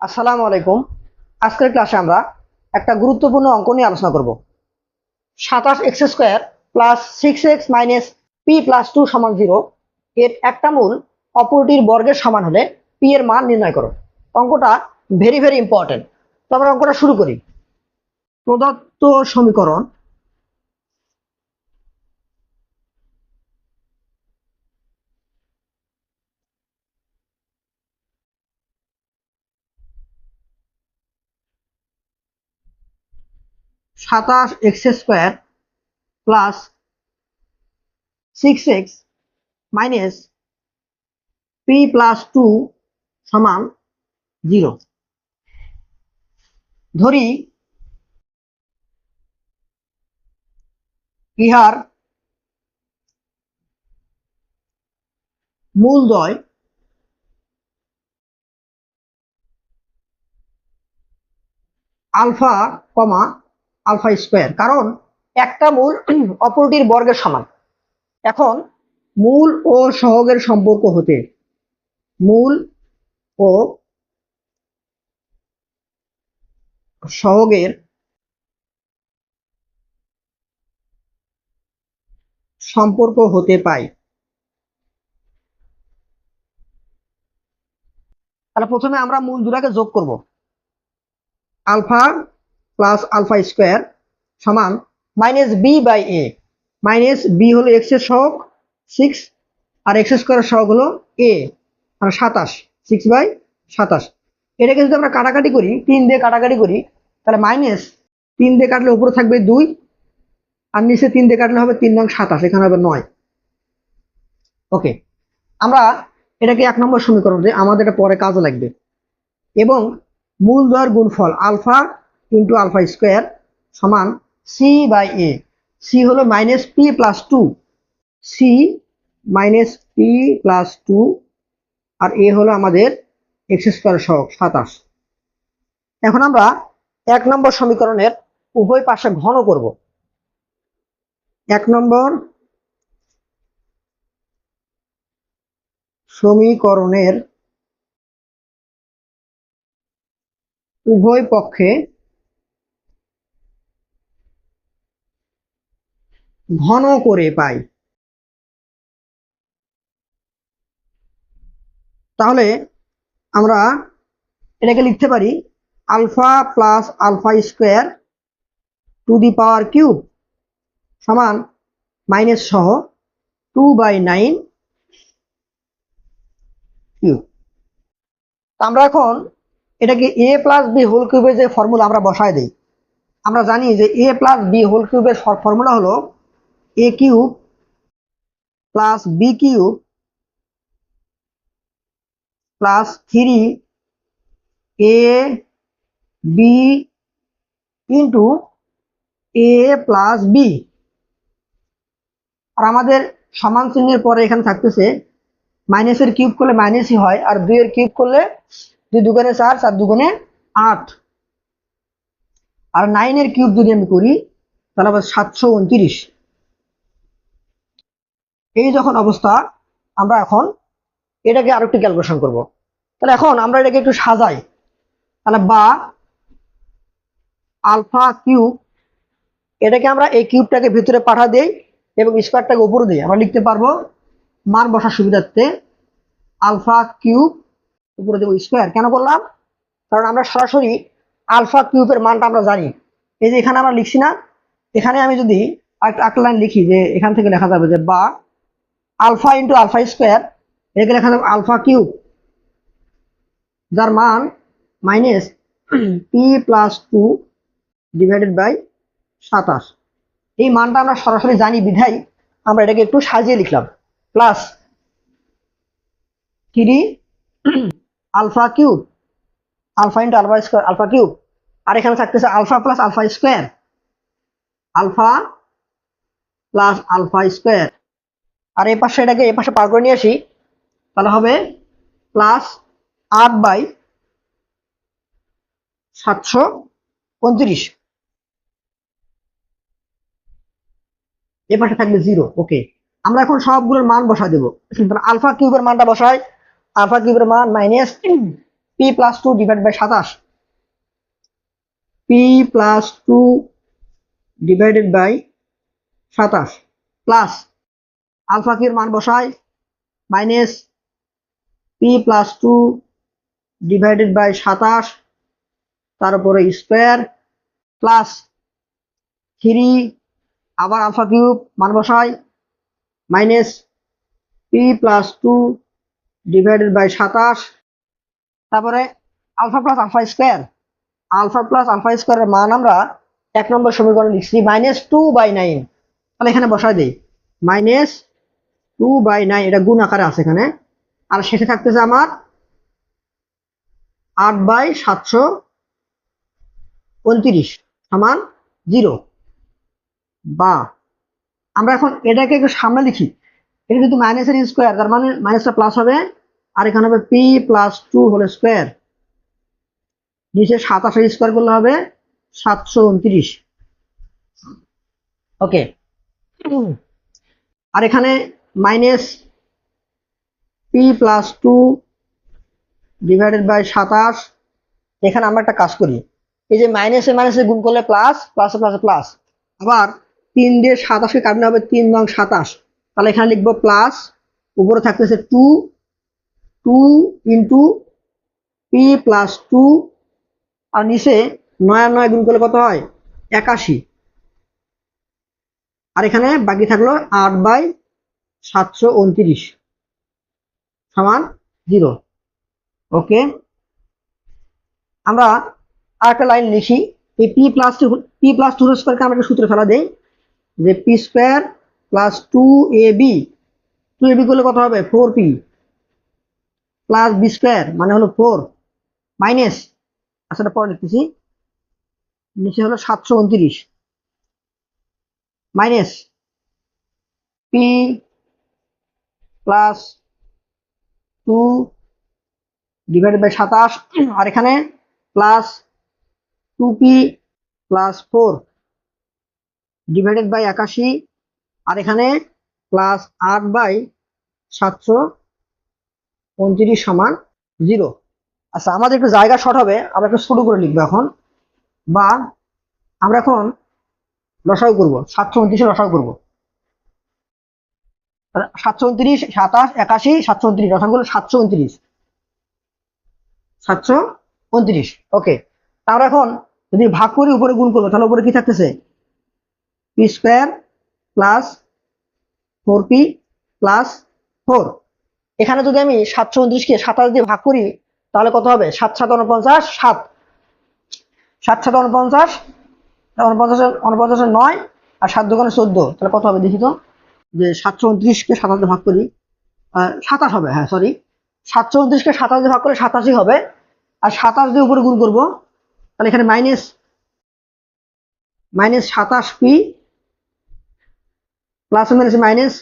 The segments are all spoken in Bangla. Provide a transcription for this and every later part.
আসসালামু আলাইকুম। আজকের ক্লাসে আমরা একটা গুরুত্বপূর্ণ অঙ্ক নিয়ে আলোচনা করব। 27x² plus 6x minus P plus 2 সমান 0 এর একটা মূল অপরটির বর্গের সমান হলে পি এর মান নির্ণয় করো। অঙ্কটা ভেরি ভেরি ইম্পর্টেন্ট। তো আমরা অঙ্কটা শুরু করি। প্রদত্ত সমীকরণ (27x² plus 6x minus P plus 2 সমান 0। ধরি ইহার মূলদ্বয় আলফা আলফা স্কোয়ার, কারণ একটা মূল অপরটির বর্গের সমান। এখন মূল ও সহগের সম্পর্ক হতে মূল ও সহগের সম্পর্ক হতে পাই। তাহলে প্রথমে আমরা মূল দুটাকে যোগ করব। আলফা প্লাস আলফা স্কোয়ার সমান minus b by a. Minus b হলো এক্স এর সহগ 6 আর এক্স স্কোয়ারের সহগ হলো এ, মানে 27। 6/27। এটাকে যদি আমরা কাটাকাটি করি, 3 দিয়ে কাটাকাটি করি, তাহলে মাইনাস 3 দিয়ে কাটলে উপরে থাকবে 2 আর নিচে 3 দিয়ে কাটলে হবে 3 নং 27, এখানে হবে 9। ওকে, আমরা এটাকে 1 নম্বর সমীকরণ দিয়ে আমাদের এটা পরে কাজে লাগবে। এবং মূল দ্বয়ের গুণফল আলফা ইন্টু আলফা স্কোয়ার সমান সি বাই এ। সি হলো minus P plus 2, c minus P plus 2 আর এ হলো আমাদের এক্স স্কোয়ার সহগ 27। এখন আমরা 1 নম্বর সমীকরণের উভয় পাশে ঘন করব। 1 নম্বর সমীকরণের উভয় পক্ষে ঘন করে পাই। তাহলে আমরা এটাকে লিখতে পারি alpha plus alpha square to the power cube সমান মাইনাস সহ 2/9 কিউব। আমরা এখন এটাকে এ প্লাস বি হোল কিউবের যে ফর্মুলা আমরা বসায় দিই। আমরা জানি যে এ প্লাস বি হোল কিউবের ফর্মুলা হলো A cube plus B cube plus 3 A B into A plus B. আর আমাদের সমান চিহ্নের পরে এখানে থাকতেছে মাইনাসের কিউব করলে মাইনাসই হয়, আর 2 এর কিউব করলে 2 দুগুণে 4, 4 দুগুণে 8, আর 9 এর কিউব যদি আমি করি তাহলে আবার 729। এই যখন অবস্থা, আমরা এখন এটাকে আরো একটু ক্যালকুলেশন করব। তাহলে এখন আমরা এটাকে একটু সাজাই। তাহলে বা আলফা কিউব, এটাকে আমরা এই কিউবটাকে ভিতরে পাঠা দেই এবং স্কোয়ারটাকে উপরে দিই। আমরা লিখতে পারবো মান বসার সুবিধার্থে আলফা কিউব উপরে দেবো স্কোয়ার। কেন করলাম? কারণ আমরা সরাসরি আলফা কিউবের মানটা আমরা জানি। এই যে এখানে আমরা লিখছি না, এখানে আমি যদি একটা লাইন লিখি, যে এখান থেকে লেখা যাবে যে বা আলফা ইন্টু আলফা স্কোয়ার, এটাকে লেখা যাবে আলফা কিউব, যার মান minus P plus 2 divided by 27। এই মানটা আমরা সরাসরি জানি বিধায় আমরা এটাকে একটু সাজিয়ে লিখলাম। Plus 3 alpha cube, alpha into alpha square alpha cube, আর এখানে থাকতেছে alpha plus alpha square, alpha plus alpha square. আর এই পাশে এটাকে এই পাশে পার করে নিয়ে আসি, তাহলে হবে প্লাস 8/729। এ পাশে থাকবে 0। ওকে, আমরা এখন সবগুলোর মান বসাই দেবো। আলফা কিউবের মানটা বসাই। আলফা কিউবের মান minus P plus two divide by 27, P plus two divided by 27 plus alpha কিউর মান বসাই minus P plus two divided by 27 তার উপরে স্কোয়ার প্লাস 3 আবার আলফা কিউব মান বসাই minus P plus two divided by 27 তারপরে alpha plus alpha square, alpha plus alpha স্কোয়ারের মান আমরা 1 নম্বর সমীকরণ লিখছি -2/9, তাহলে এখানে বসাই দিই -2/9, এটা গুণ আকারে আছে এখানে, আর শেষে থাকতেছে আমার 8/729 সমান 0। বা আমরা এখন এটাকে একটু সামনে লিখি, এটা কিন্তু মাইনাসের স্কোয়ার, তার মানে মাইনাসটা প্লাস হবে, আর এখানে হবে p plus two whole square, নিচে 27 স্কোয়ার করলে হবে 729। ওকে, আর এখানে minus P plus two divided by 27, এখানে আমরা একটা কাজ করি, এই যে মাইনাসে মাইনাসে গুণ করলে প্লাস, প্লাসে প্লাসে প্লাস, আবার 3 দিয়ে 27কে কাটলে হবে 3 নং 27, তাহলে এখানে লিখবো প্লাস, উপরে থাকতেছে 2 ইন্টু পি প্লাস টু, আর নিচে 9 আর 9 গুণ করলে কত হয় 81, আর এখানে বাকি থাকলো 8/729 সমান 0। ওকে, আমরা আরেকটা লাইন লিখি, এই পি প্লাস টু স্কোয়ারকে আমরা একটা সূত্রে ফেলা দেই, যে P square plus 2ab, 2ab করলে কত হবে 4p প্লাস বি স্কোয়ার মানে হলো 4 মাইনাস, আচ্ছা পরে লিখতেছি, নিচে হলো 729 minus P plus two divided by 27, আর এখানে plus 2p plus 4 divided by 81, আর এখানে প্লাস 8/729 সমান 0। আচ্ছা, আমাদের একটু জায়গা শর্ট হবে, আমরা একটু ছোট করে লিখবো এখন, বা আমরা এখন লসাগু করবো, 729 লসাগু করবো, 729, 27, 81, 729, লসাগু হলো 729। ওকে, আমরা এখন যদি ভাগ করি উপরে গুণ করবো, তাহলে উপরে কি থাকতেছে P square plus 4p plus 4, এখানে যদি আমি 729কে 27 দিয়ে ভাগ করি তাহলে কত হবে 7 7 49, 7 7 7 49, 49 9, আর 7 2 14, তাহলে কত হবে দেখি তো, যে 729কে 27 দিয়ে ভাগ করি 27 হবে, হ্যাঁ সরি, 729কে 27 দিয়ে ভাগ করে 87 হবে, আর 27 দিয়ে উপরে গুণ করবো, তাহলে এখানে minus 27p plus minus minus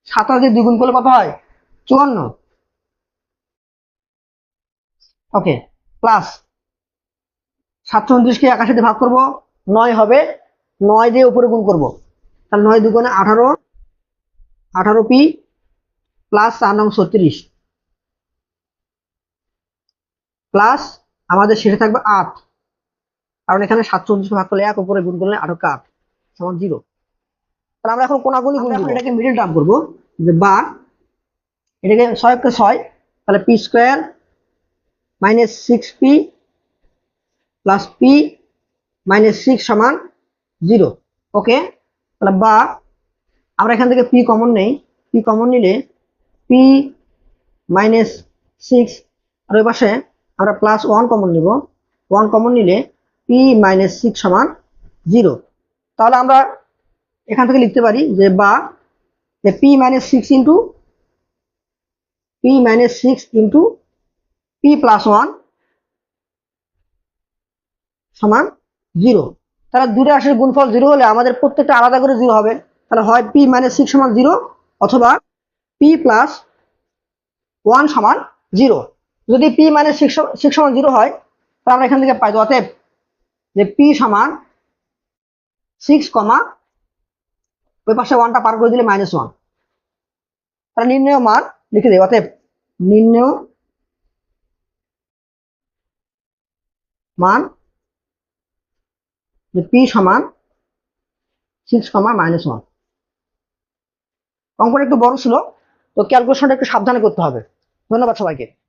27 দিয়ে দ্বিগুণ করলে কত হয় 54। ওকে, প্লাস 729কে 81 দিয়ে ভাগ করবো 9 হবে, 9 দিয়ে উপরে গুণ করবো, তাহলে 9 2 18, 18p প্লাস 4 নং 36 প্লাস আমাদের শেষে থাকবে 8, কারণ এখানে 729কে ভাগ করলে 1, উপরে গুণ করলে 8 সমান 0। তাহলে আমরা এখন কোনাগুনি গুণ করব, এটাকে মিডল টার্ম করবো, যে বা এটাকে 6 কে 6, তাহলে P square minus 6p plus P minus 6 সমান 0। ওকে, তাহলে বা আমরা এখান থেকে পি কমন নেই, পি কমন নিলে পি মাইনাস 6, আর ওই পাশে আমরা প্লাস 1 কমন নিব, 1 কমন নিলে পি মাইনাস 6 সমান 0। তাহলে আমরা এখান থেকে লিখতে পারি যে বা P minus 6 into P plus 1 সমান 0। তাহলে দুটো রাশির গুণফল 0 হলে আমাদের প্রত্যেকটা আলাদা করে 0 হবে, তাহলে হয় পি মাইনাস 6 সমান 0 অথবা পি প্লাস 1 সমান 0। যদি পি মাইনাস 6 সমান 0 হয়, তাহলে আমরা এখান থেকে পাই অতএব যে পি সমান 6, ওই পাশে 1টা পার করে দিলে -1, তাহলে নির্ণয় মান লিখে দেয়, অতএব নির্ণয় মান যে পি সমান 6, -1। অঙ্কটা একটু বড় ছিল, তো ক্যালকুলেশনটা একটু সাবধানে করতে হবে। ধন্যবাদ সবাইকে।